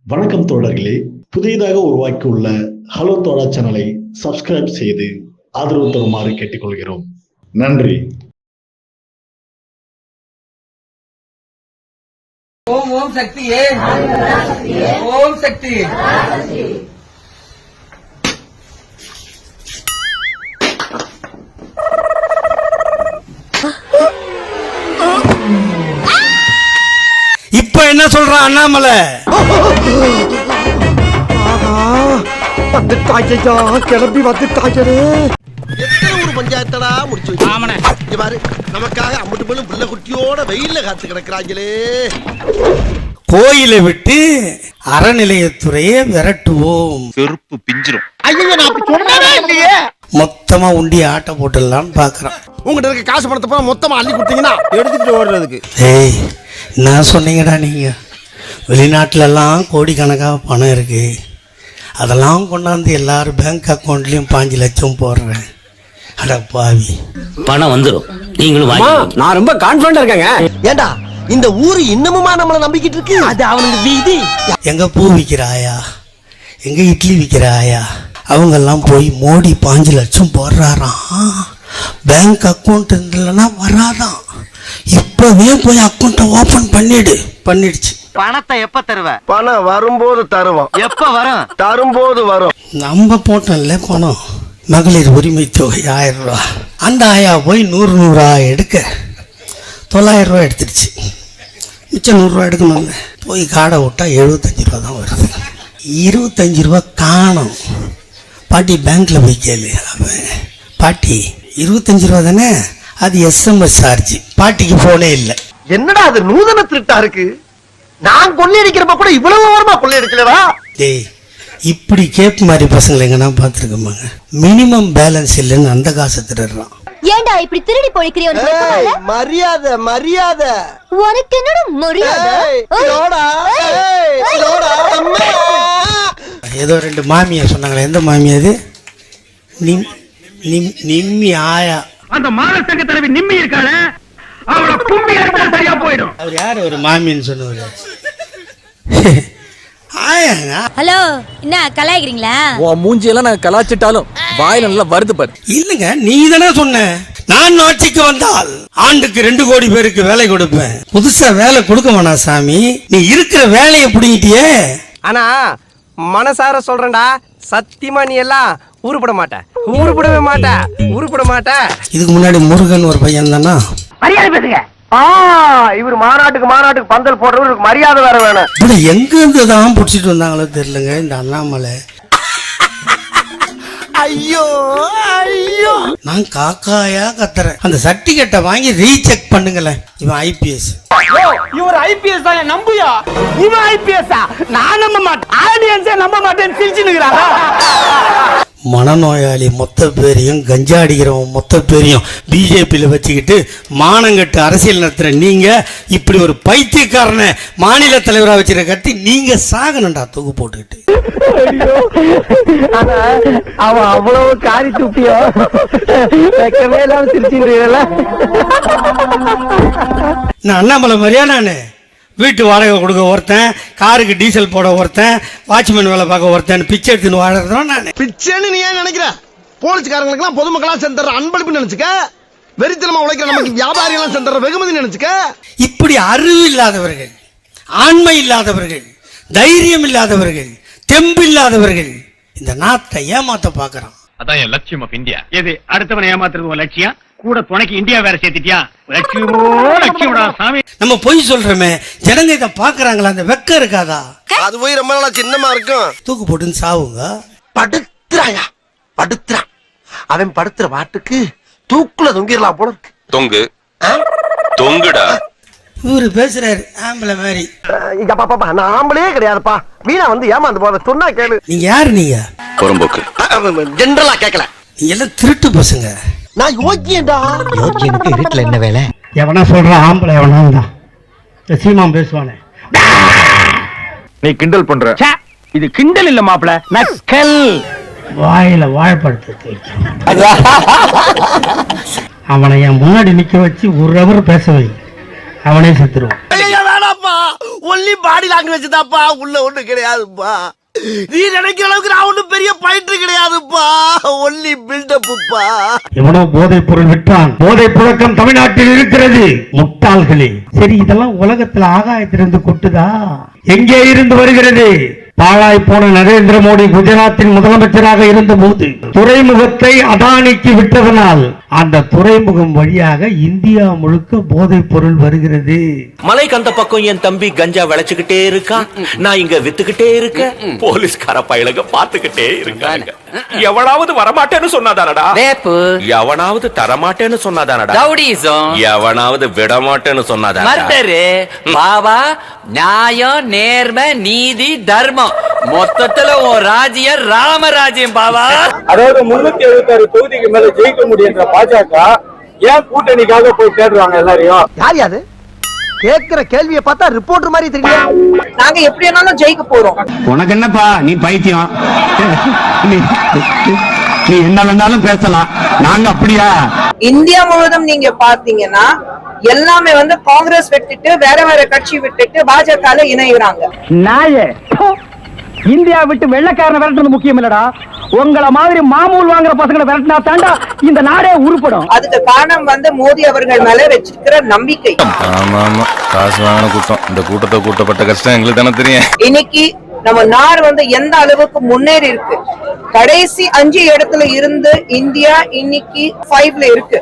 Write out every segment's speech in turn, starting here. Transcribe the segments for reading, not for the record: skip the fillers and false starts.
வணக்கம் தோழர்களே, புதிதாக உருவாக்கியுள்ள ஹலோ தோழா சேனலை சப்ஸ்கிரைப் செய்து ஆதரவு தருமாறு கேட்டுக்கொள்கிறோம். நன்றி. ஓம் ஓம் சக்தியே, ஓம் சக்தி. இப்ப என்ன சொல்றான் அண்ணாமலை? கிளம்பி வந்துட்டாங்களே. எத்தனை ஒரு பஞ்சாயத்தடா முடிச்சு வச்சு பாரு. நமக்காக அம்பட்டு பெண்ணும் பிள்ளை குட்டியோட வெயில்ல காத்து கிடக்குறாங்களே. கோயிலை விட்டு அறநிலையத்துறையை விரட்டுவோம். செருப்பு பிஞ்சிரும். மொத்தமா உண்டி ஆட்ட போட்டுடலான்னு பாக்குறான். உங்ககிட்ட இருக்க காசு பணத்தை போல மொத்தமா அள்ளி கொடுத்தீங்கன்னா எடுத்துட்டு ஓடுறதுக்கு. ஏய், நான் சொன்னீங்கடா, நீங்க வெளிநாட்டுல எல்லாம் கோடிக்கணக்காக பணம் இருக்கு, அதெல்லாம் கொண்டாந்து எல்லாரும் பேங்க் அக்கௌண்ட்லயும் 5 லட்சம் போடுறேன். அட பாவி, பணம் வந்துடும். நீங்களும் வாங்கி. நான் ரொம்ப கான்பிடன்டா இருக்கேங்க. ஏண்டா இந்த ஊரு இன்னமுமா நம்மள நம்பிக்கிட்டு இருக்கு? அது அவனுக்கு வீதி. எங்க பூ விற்கிற ஆயா, எங்க இட்லி விற்கிற ஆயா, அவங்கெல்லாம் போய் மோடி 5 லட்சம் போடுறாராம். பேங்க் அக்கௌண்ட் இல்லைன்னா வராதான். இப்பவே போய் அக்கௌண்ட்டை ஓபன் பண்ணிடுச்சு. பணத்தை எப்ப தருவ? பணம் வரும்போது தருவோம். எப்ப வரும்? தரும்போது வரும். நம்ம போட்டோம்ல பணம், மகளிர் உரிமை தொகை 1000 ரூபா. அந்த ஆயா போய் 100 எடுக்க 900 ரூபா எடுத்துடுச்சு. மிச்சம் 100 ரூபா எடுக்கணும். போய் காடை விட்டா 75 ரூபா தான் வருது. 25 ரூபா காணும். பாட்டி பேங்க்ல போய் கேளு. அவன் பாட்டி 25 ரூபா தானே, அது SMS சார்ஜ். பாட்டிக்கு போனே இல்லை. என்னடா அது நூதன திருட்டா இருக்கு? நான் கொள்ளையடிக்கிறப்ப கூட இவ்வளவு ஓரமா கொள்ளையடிக்கலவா? டேய், இப்படி கேப் மாதிரி பசங்களை எங்கன்னா பார்த்துருக்கோமாங்க. மினிமம் பேலன்ஸ் இல்லைன்னு அந்த காசை திருடுறான். ஏண்டா இப்படி திருடி போய்க்கிறிய? மரியாதை மரியாதை. உனக்கு என்னடா மரியாதை? ஏதோ 2 மாமியா சொன்னாங்களே, எந்த மாமியா அது? நிம்மி ஆயா. அந்த மானசங்க தலைவி நிம்மி இருக்காள, அவள கும்மி எடுத்தா சரியா போயிடும். அவர் யாரு ஒரு மாமின்னு சொன்னவர்? ஆயாங்க. ஹலோ, என்ன கலாய்க்கிறீங்களா? உன் மூஞ்சியெல்லாம் நான் கலாச்சிட்டாலும் வாயில நல்லா வருது பாரு. இல்லங்க, நீ தானே சொன்ன நான் ஆட்சிக்கு வந்தால் ஆண்டுக்கு 2 கோடி பேருக்கு வேலை கொடுப்பேன். புதுசா வேலை கொடுக்க வேணாம் சாமி, நீ இருக்கிற வேலையை புடிங்கிட்டியே. ஆனா மனசார சொல்றேன்டா, சத்தியமா நீ எல்லாம் உருப்பட மாட்ட. இதுக்கு முன்னாடி முருகன் ஒரு பையன் தானா? மரியாதை பேசுங்க. இவர் மாநாட்டுக்கு பந்தல் போடுறவருக்கு மரியாதை வேற வேணும். இப்படி எங்க இருந்து தான் புடிச்சிட்டு வந்தாங்களோ தெரியலங்க இந்த அண்ணாமலை. ஐயோ ஐயோ, நான் காக்காயா கத்துறேன். அந்த சர்டிபிகேட்டை வாங்கி ரீசெக் பண்ணுங்களேன். இவன் ஐபிஎஸ். இவர் ஐபிஎஸ் தான் நம்புயா? இவன் ஐபிஎஸ் நான் நம்ப மாட்டேன். ஆடியன்ஸே நம்ப மாட்டேன்னு சிரிச்சு நிக்கிறாங்க. மனநோயாளி மொத்த பேரையும், கஞ்சா அடிக்கிறவன் மொத்த பேரையும் பிஜேபியில் வச்சுக்கிட்டு மானங்கட்டு அரசியல் நடத்துற நீங்க இப்படி ஒரு பைத்தியக்காரனை மாநில தலைவராக வச்சிருக்க கட்டி நீங்க சாகணும்டா தூக்கு போட்டுக்கிட்டு. அவன் அவ்வளவு காரி துப்பியோ வைக்கவே இல்லாம சிரிச்சுக்கிறீங்களா? நான் அண்ணாமலை மாதிரியா? நானு வீட்டு வாடகை கொடுக்க ஒருத்தன், காருக்கு டீசல் போட ஒருத்தன், வாட்ச்மேன் வேலை பார்க்க ஒருத்தன், பிச்சை எடுத்துன்னு வாழறதும் நான். பிச்சைன்னு நீ ஏன் நினைக்கிற? போலீஸ்காரங்களுக்கு எல்லாம் பொதுமக்களா சென்ற அன்பளிப்பு நினைச்சுக்க. வெறித்தனமா உழைக்கிற நமக்கு வியாபாரிகள் சென்ற வெகுமதி நினைச்சுக்க. இப்படி அறிவு இல்லாதவர்கள், ஆண்மை இல்லாதவர்கள், தைரியம் இல்லாதவர்கள், தெம்பு இல்லாதவர்கள் இந்த நாட்டை ஏமாத்த பாக்குறான். அதான் என் லட்சியம் ஆஃப் இந்தியா. எது அடுத்தவனை ஏமாத்துறது ஒரு லட்சியம்? கூட துணைக்கு இந்தியா வேற சேர்த்துட்டியா? லட்சியமோட சாமி. நம்ம பொய் சொல்றோமே, ஜனங்க இதை பாக்குறாங்களா? அந்த வெக்கம் இருக்காதா? அது போய் ரொம்ப நாளா சின்னமா இருக்கும். தூக்கு போட்டுன்னு சாவுங்க. படுத்துறாயா? படுத்துறான். அவன் படுத்துற பாட்டுக்கு தூக்குல தொங்கிடலாம் போல இருக்கு. தொங்கு தொங்குடா. இவரு பேசுறாரு ஆம்பளை மாதிரி. நான் ஆம்பளே கிடையாதுப்பா. வீணா வந்து ஏமாந்து போத சொன்னா கேளு. நீங்க யாரு? நீங்க புறம்போக்கு. ஜென்ரலா கேட்கல. நீங்க எல்லாம் திருட்டு பசங்க. நான் யோக்கியன்டா. யோக்கியனுக்கு வீட்டுல என்ன வேலை? எவனா சொல்றான் ஆம்பளை எவனா தான் சீமான் பேசுவானே. நீ கிண்டல் பண்ற. இது கிண்டல் இல்ல மாப்பிள, நக்கல். வாயில வாழைப்பழத்தை அவனை என் முன்னாடி நிக்க வச்சு ஒரு அவர் பேச வை, அவனே செத்துருவான். வேணாப்பா, ஒன்லி பாடி லாங்குவேஜ் தான்ப்பா, உள்ள ஒண்ணு கிடையாதுப்பா. நீ நினைக்கிற அளவுக்கு நான் ஒண்ணும் பெரிய பயிற்று கிடையாதுப்பா, ஒன்லி பில்டப்புப்பா. எவனோ போதைப் பொருள் விற்றான், போதை புழக்கம் தமிழ்நாட்டில் இருக்கிறது. முட்டாள்களே, சரி இதெல்லாம் உலகத்துல ஆகாயத்திலிருந்து கொட்டுதா? எங்கே இருந்து வருகிறது? பாழாய் போன நரேந்திர மோடி குஜராத்தின் முதலமைச்சராக இருந்த போது துறைமுகத்தை அதானிக்கு விட்டதனால் அந்த துறைமுகம் வழியாக இந்தியா முழுக்க போதைப் பொருள் வருகிறது. மலைக்கு அந்த பக்கம் என் தம்பி கஞ்சா விளைச்சுக்கிட்டே இருக்கான், நான் இங்க வித்துக்கிட்டே இருக்கேன், போலீஸ்கார பயிலக பாத்துக்கிட்டே இருக்காங்க. எவனாவது வரமாட்டேன்னு சொன்னாதானடா, எவனாவது தரமாட்டேன்னு சொன்னாதானடா, எவனாவது விடமாட்டேன்னு சொன்னாதானடா. பாபா நியாயம் நேர்மை நீதி தர்மம் மொத்தத்துல ஒரு ராஜ்யம் ராமராஜ்யம் பாபா. அதாவது 376 தொகுதிக்கு மேல ஜெயிக்க முடியுன்ற பாஜக ஏன் கூட்டணிக்காக போய் தேடுறாங்க எல்லாரையும்? யார் யாரு கேக்குற கேள்வியை பார்த்தா ரிப்போர்ட்டர் மாதிரி தெரியல. நாங்க எப்படி வேணாலும் ஜெயிக்க போறோம். உனக்கு என்னப்பா, நீ பைத்தியம், நீ என்ன வேணாலும் பேசலாம், நாங்க அப்படியா? இந்தியா முழுவதும் நீங்க பாத்தீங்கன்னா எல்லாமே வந்து காங்கிரஸ் விட்டுட்டு வேற வேற கட்சி விட்டுட்டு பாஜக இணைகிறாங்க. நாயே, இந்தியா விட்டு வெள்ளக்காரனை விரட்டுறது முக்கியம் இல்லடா, உங்களை மாதிரி மாமூல் வாங்குற பசங்களை விரட்டினா தாண்டா இந்த நாடே உருப்படும். அதுக்கு காரணம் வந்து மோடி அவர்கள் மேல வச்சிருக்கிற நம்பிக்கை. ஆமா ஆமா, காசு வாங்கின கூட்டம். இந்த கூட்டத்தை கூட்டப்பட்ட கஷ்டம் எங்களுக்கு தானே தெரியும். இன்னைக்கு நம்ம நாடு வந்து எந்த அளவுக்கு முன்னேறி இருக்கு. கடைசி 5 இடத்துல இருந்து இந்தியா இன்னைக்கு 5ல இருக்கு.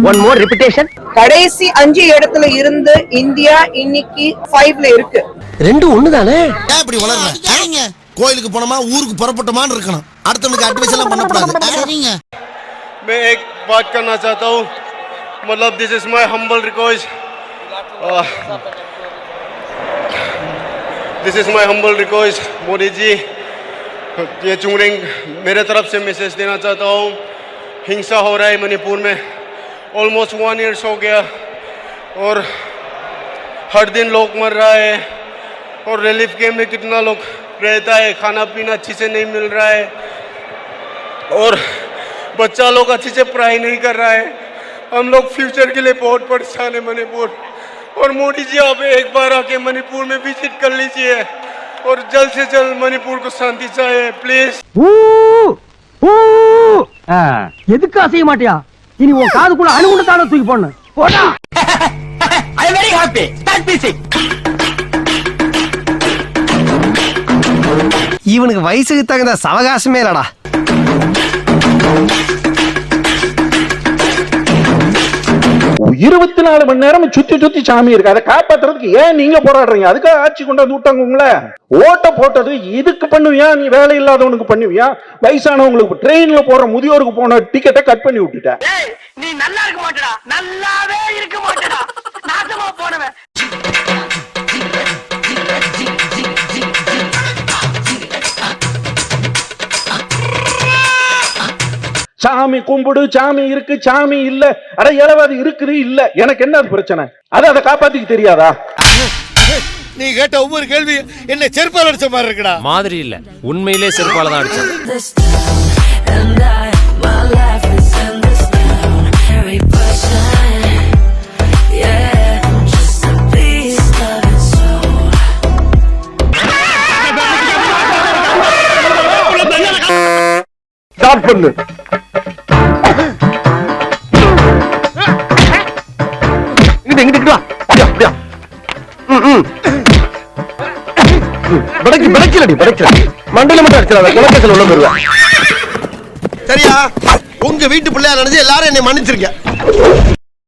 One more repetition. கடைசி 5 இடத்துல இருந்து இந்தியா இன்னைக்கு 5ல இருக்கு. ரெண்டும் ஒண்ணுதானே? ஏன் இப்படி வளர்றீங்க? கோயிலுக்கு போனோமா ஊருக்கு புறப்பட்டோமான்னு இருக்கணும், அடுத்தவங்களுக்கு அட்வைஸ் எல்லாம் பண்ணக்கூடாது. சரிங்க. मैं एक बात करना चाहता हूँ, मतलब this is my humble request, this is my humble request Modi ji, ये चुंगरिंग मेरे तरफ से मैसेज देना चाहता हूँ. हिंसा हो रहा है मणिपुर में, ऑलमोस्ट 1 ईयर हो गया और हर दिन लोग मर रहा है और रिलीफ कैंप में कितना लोग रहता है, खाना पीना अच्छी से नहीं मिल रहा है और बच्चा लोग अच्छी से पढ़ाई नहीं कर रहा है. हम लोग फ्यूचर के लिए बहुत परेशान है मणिपुर. और मोदी जी आप एक बार आके मणिपुर में विजिट कर लीजिए और जल्द से जल्द मणिपुर को शांति चाहिए प्लीज. எதுக்கு அசைய மாட்டியா? இனி உன் காதுக்குள்ள அணுகுண்டு தானே தூக்கி போடணும். போடா. I am very happy. Start music. இவனுக்கு வயசுக்கு தகுந்த சவகாசமே இல்லடா. இருபத்தி 4 மணி நேரம் சுத்தி சுத்தி சாமி இருக்கு, அதை காப்பாத்துறதுக்கு ஏன் நீங்க போராடுறீங்க? அதுக்காக ஆட்சி கொண்டாந்து விட்டாங்க உங்களை. ஓட்ட போட்டது இதுக்கு பண்ணுவியா? நீ வேலை இல்லாதவனுக்கு பண்ணுவியா? வயசானவங்களுக்கு ட்ரெயின்ல போற முதியோருக்கு போன டிக்கெட்டை கட் பண்ணி விட்டுட்ட. நீ நல்லா இருக்க மாட்டடா, நல்லாவே இருக்க மாட்டடா, நாசமா போனவன். சாமி கும்பிடு, சாமி இருக்கு, சாமி இல்ல, அட இளவாது இருக்குது இல்ல, எனக்கு என்ன பிரச்சனை? அதை காப்பாத்திக்க தெரியாதா? நீ கேட்ட ஒவ்வொரு கேள்வி என்ன செருப்பால் அடிச்ச மாதிரி இருக்குடா. மாதிரி இல்ல, உண்மையிலே செருப்பால தான் அடிச்சேன். ஸ்டார்ட் பண்ணு. இங்கிட்டு வா. அப்படியா? மண்டல மட்டும் அடிச்சிடாத, குலக்கேசல் உள்ள போயிருவா. சரியா? உங்க வீட்டு பிள்ளையா நினைச்சு எல்லாரும் என்னை மன்னிச்சிருக்க.